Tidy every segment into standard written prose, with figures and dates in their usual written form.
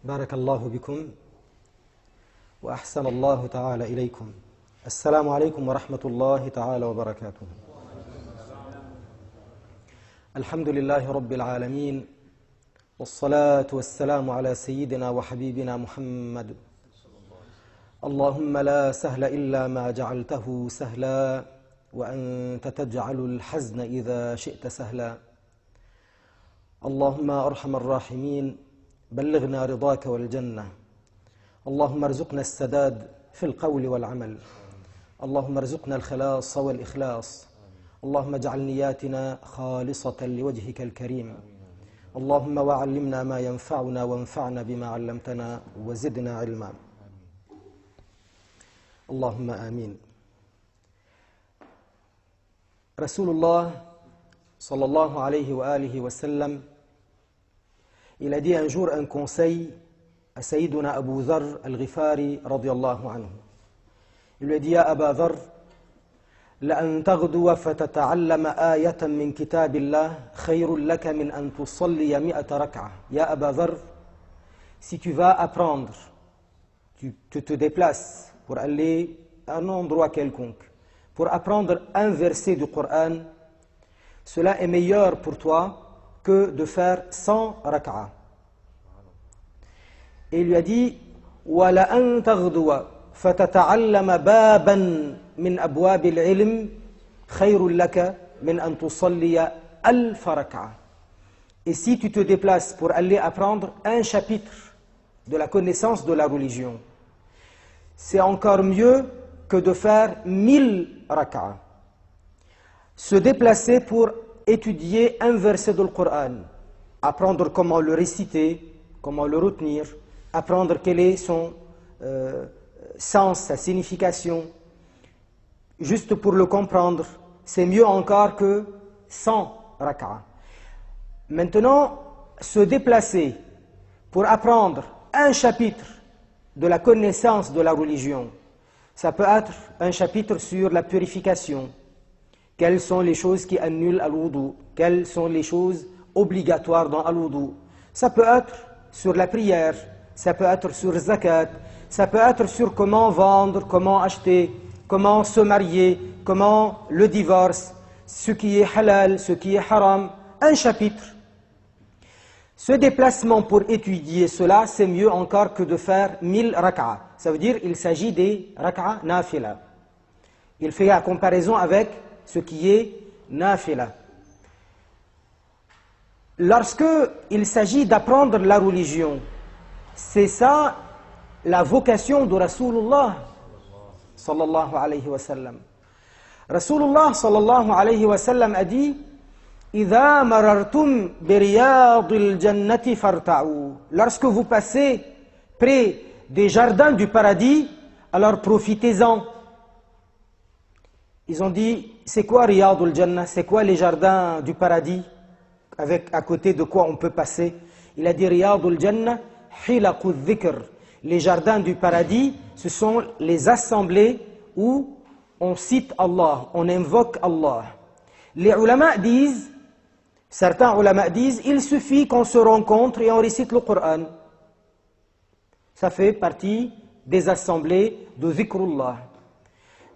بارك الله بكم وأحسن الله تعالى إليكم. السلام عليكم ورحمة الله تعالى وبركاته. الحمد لله رب العالمين، والصلاة والسلام على سيدنا وحبيبنا محمد. اللهم لا سهل إلا ما جعلته سهلا، وأنت تجعل الحزن إذا شئت سهلا. اللهم أرحم الراحمين، بلغنا رضاك والجنة. اللهم ارزقنا السداد في القول والعمل. اللهم ارزقنا الخلاص والإخلاص. اللهم اجعل نياتنا خالصة لوجهك الكريم. اللهم وعلمنا ما ينفعنا وانفعنا بما علمتنا وزدنا علما. اللهم آمين. Rasulullah sallallahu alayhi wa sallam, il a dit un jour un conseil à Sayyiduna Abu Dharr al-Ghifari radiyallahu anhu. Il lui a dit: Ya Aba Dharr, لأن تغدو فتتعلم آية من كتاب الله خير لك من أن تصلي 100 ركعة. Ya Aba Dharr, si tu vas apprendre, tu te déplaces pour aller à un endroit quelconque, pour apprendre un verset du Coran, cela est meilleur pour toi que de faire 100 rak'a. Et il lui a dit: وَلَأَنْ تَغْدُوَ فَتَتَعَلَّمَ بَابًا مِنْ أَبْوَابِ الْعِلْمِ خَيْرٌ لَكَ مِنْ أَنْ تُصَلِّيَ 1000 rak'a. Et si tu te déplaces pour aller apprendre un chapitre de la connaissance de la religion, c'est encore mieux que de faire 1000 rak'a. Se déplacer pour étudier un verset du Coran, apprendre comment le réciter, comment le retenir, apprendre quel est son sens, sa signification, juste pour le comprendre, c'est mieux encore que 100 rak'a. Maintenant, se déplacer pour apprendre un chapitre de la connaissance de la religion, ça peut être un chapitre sur la purification. Quelles sont les choses qui annulent al-wudu? Quelles sont les choses obligatoires dans al-wudu? Ça peut être sur la prière, ça peut être sur zakat, ça peut être sur comment vendre, comment acheter, comment se marier, comment le divorce, ce qui est halal, ce qui est haram. Un chapitre. Ce déplacement pour étudier cela, c'est mieux encore que de faire 1000 rak'a. Ça veut dire qu'il s'agit des rak'a nafila. Il fait la comparaison avec ce qui est nafila. Lorsque il s'agit d'apprendre la religion, c'est ça la vocation de Rasulullah sallallahu alayhi wa sallam. Rasulullah sallallahu alayhi wa sallam a dit: إذا مررتم برياض الجنة فارتعوا. Lorsque vous passez près des jardins du paradis, alors profitez-en. Ils ont dit: c'est quoi Riyad al-Jannah? C'est quoi les jardins du paradis? Avec à côté de quoi on peut passer? Il a dit: Riyad al-Jannah hilaq al-dhikr. Les jardins du paradis, ce sont les assemblées où on cite Allah, on invoque Allah. Les ulama disent, certains ulama disent, il suffit qu'on se rencontre et on récite le Coran. Ça fait partie des assemblées de dhikrullah.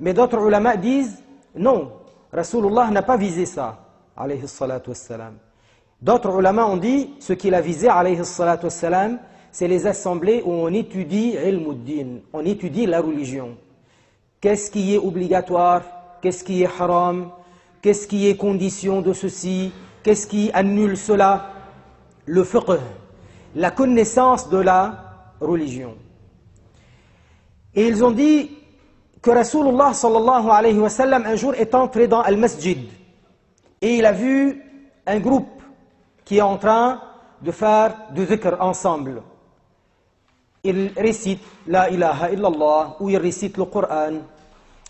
Mais d'autres ulama disent, non, Rasulullah n'a pas visé ça, alayhi salatu wassalam. D'autres ulama ont dit, ce qu'il a visé, alayhi salatu wassalam, c'est les assemblées où on étudie ilmuddin, on étudie la religion. Qu'est-ce qui est obligatoire? Qu'est-ce qui est haram? Qu'est-ce qui est condition de ceci? Qu'est-ce qui annule cela? Le fiqh, la connaissance de la religion. Et ils ont dit que Rasulullah sallallahu alayhi wa sallam un jour est entré dans al-masjid et il a vu un groupe qui est en train de faire du dhikr ensemble. Ils récitent la ilaha illallah ou ils récitent le Coran.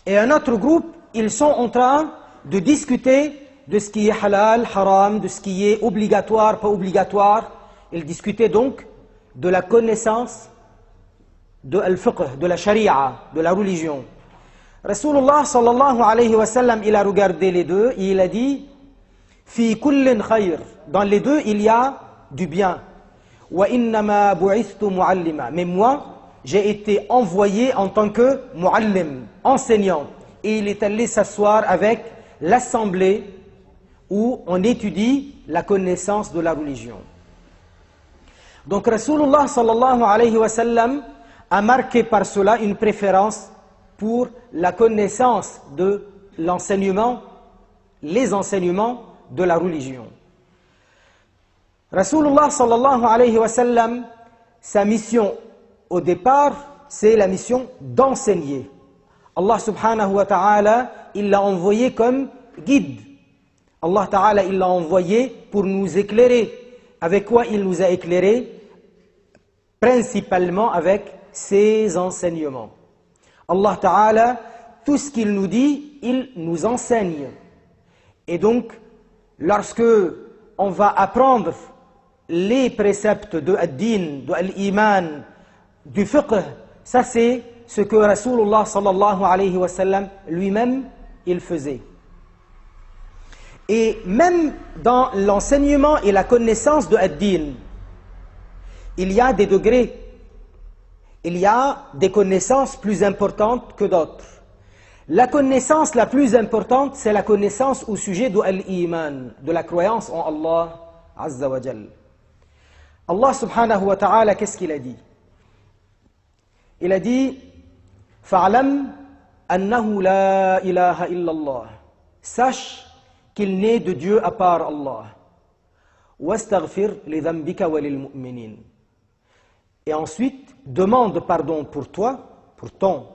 Et un autre groupe, ils sont en train de discuter de ce qui est halal, haram, de ce qui est obligatoire, pas obligatoire. Ils discutaient donc de la connaissance de al-fiqh, de la sharia, de la religion. Rasulullah sallallahu alayhi wa sallam, il a regardé les deux et il a dit: Fi kullin khayr. Dans les deux, il y a du bien. وَإِنَّمَا بُعِثْتُ مُعَلِّمًا. Mais moi, j'ai été envoyé en tant que mu'allim, enseignant. Et il est allé s'asseoir avec l'assemblée où on étudie la connaissance de la religion. Donc Rasulullah sallallahu alayhi wa sallam a marqué par cela une préférence pour la connaissance de l'enseignement, les enseignements de la religion. Rasulullah sallallahu alayhi wa sallam, sa mission au départ, c'est la mission d'enseigner. Allah subhanahu wa ta'ala, il l'a envoyé comme guide. Allah ta'ala, il l'a envoyé pour nous éclairer. Avec quoi il nous a éclairés? Principalement avec ses enseignements. Allah ta'ala, tout ce qu'il nous dit, il nous enseigne. Et donc, lorsque on va apprendre les préceptes de ad-din, de l'iman, du fiqh, ça c'est ce que Rasulullah sallallahu alayhi wa sallam lui-même, il faisait. Et même dans l'enseignement et la connaissance de ad-din, il y a des degrés, il y a des connaissances plus importantes que d'autres. La connaissance la plus importante, c'est la connaissance au sujet de l'iman, de la croyance en Allah Azza wa Jal. Allah subhanahu wa ta'ala, qu'est-ce qu'il a dit? Il a dit فَعْلَمْ أَنَّهُ لَا إِلَهَ إِلَّا اللَّهِ. Sache qu'il n'est de Dieu à part Allah. وَاسْتَغْفِرْ لِذَنْبِكَ وَلِلْمُؤْمِنِينَ. Et ensuite, demande pardon pour toi, pour ton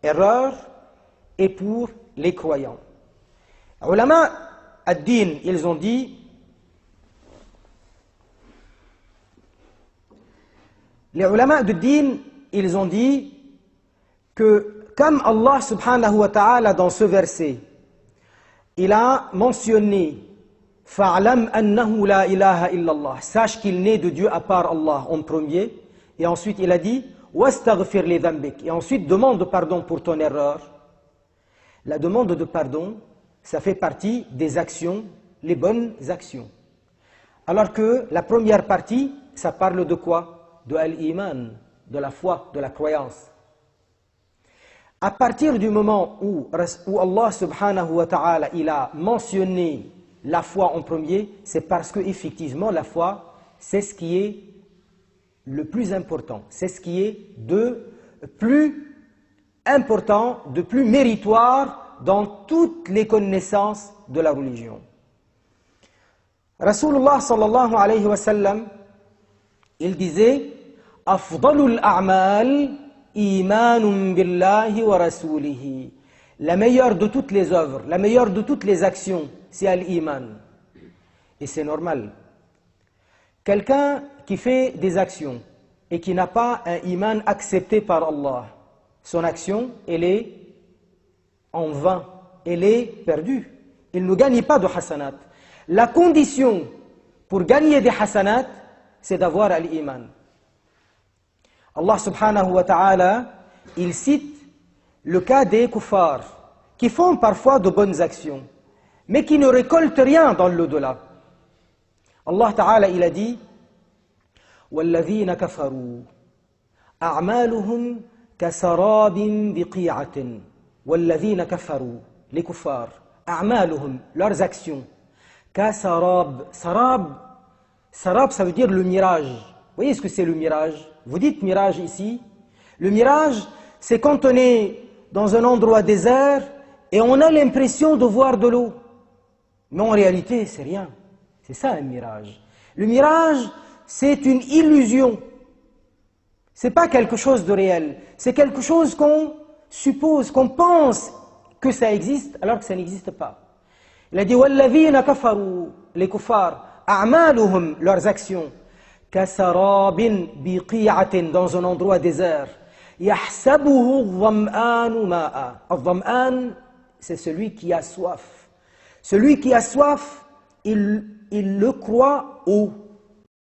erreur et pour les croyants. Ulama ad-din, ils ont dit, les ulama ad-din, ils ont dit que comme Allah subhanahu wa ta'ala dans ce verset, il a mentionné فَعْلَمْ أَنَّهُ لَا إِلَهَ إِلَّا اللَّهِ. Sache qu'il n'est de Dieu à part Allah en premier. Et ensuite il a dit وَاسْتَغْفِرْ لِذَنْبِكَ. Et ensuite demande pardon pour ton erreur. La demande de pardon, ça fait partie des actions, les bonnes actions. Alors que la première partie, ça parle de quoi? De l'iman, de la foi, de la croyance. À partir du moment où Allah subhanahu wa ta'ala il a mentionné la foi en premier, c'est parce que effectivement la foi, c'est ce qui est le plus important, c'est ce qui est de plus important, de plus méritoire dans toutes les connaissances de la religion. Rasulullah sallallahu alayhi wa sallam, il disait Afdalul a'mal imanun billahi wa rasulihi. La meilleure de toutes les œuvres, la meilleure de toutes les actions, c'est l'iman. Et c'est normal. Quelqu'un qui fait des actions et qui n'a pas un iman accepté par Allah, son action, elle est en vain, elle est perdue. Il ne gagne pas de hasanat. La condition pour gagner des hasanat, c'est d'avoir l'iman. Allah subhanahu wa ta'ala, il cite le cas des kuffars, qui font parfois de bonnes actions, mais qui ne récoltent rien dans l'au-delà. Allah ta'ala, il a dit وَالَّذِينَ كَفَرُوا أَعْمَالُهُمْ كَسَرَابٍ بِقِيعَةٍ. وَالَّذِينَ كَفَرُوا, les kuffars, أَعْمَالُهُمْ, leurs actions, كَسَرَاب. Sarab, ça veut dire le mirage. Vous voyez ce que c'est le mirage? Vous dites mirage ici. Le mirage, c'est quand on est dans un endroit désert et on a l'impression de voir de l'eau. Mais en réalité, c'est rien. C'est ça un mirage. Le mirage, c'est une illusion. C'est pas quelque chose de réel. C'est quelque chose qu'on suppose, qu'on pense que ça existe alors que ça n'existe pas. Il a dit وَالَّذِينَ كَفَرُوا, les kuffars, أعمالهم, leurs actions, كَسَرَابٍ بِقِيعَةٍ, dans un endroit désert. يَحْسَبُهُ الظَّمْآنُ مَاءً. الظَّمْآن, c'est celui qui a soif. Celui qui a soif, il le croit eau.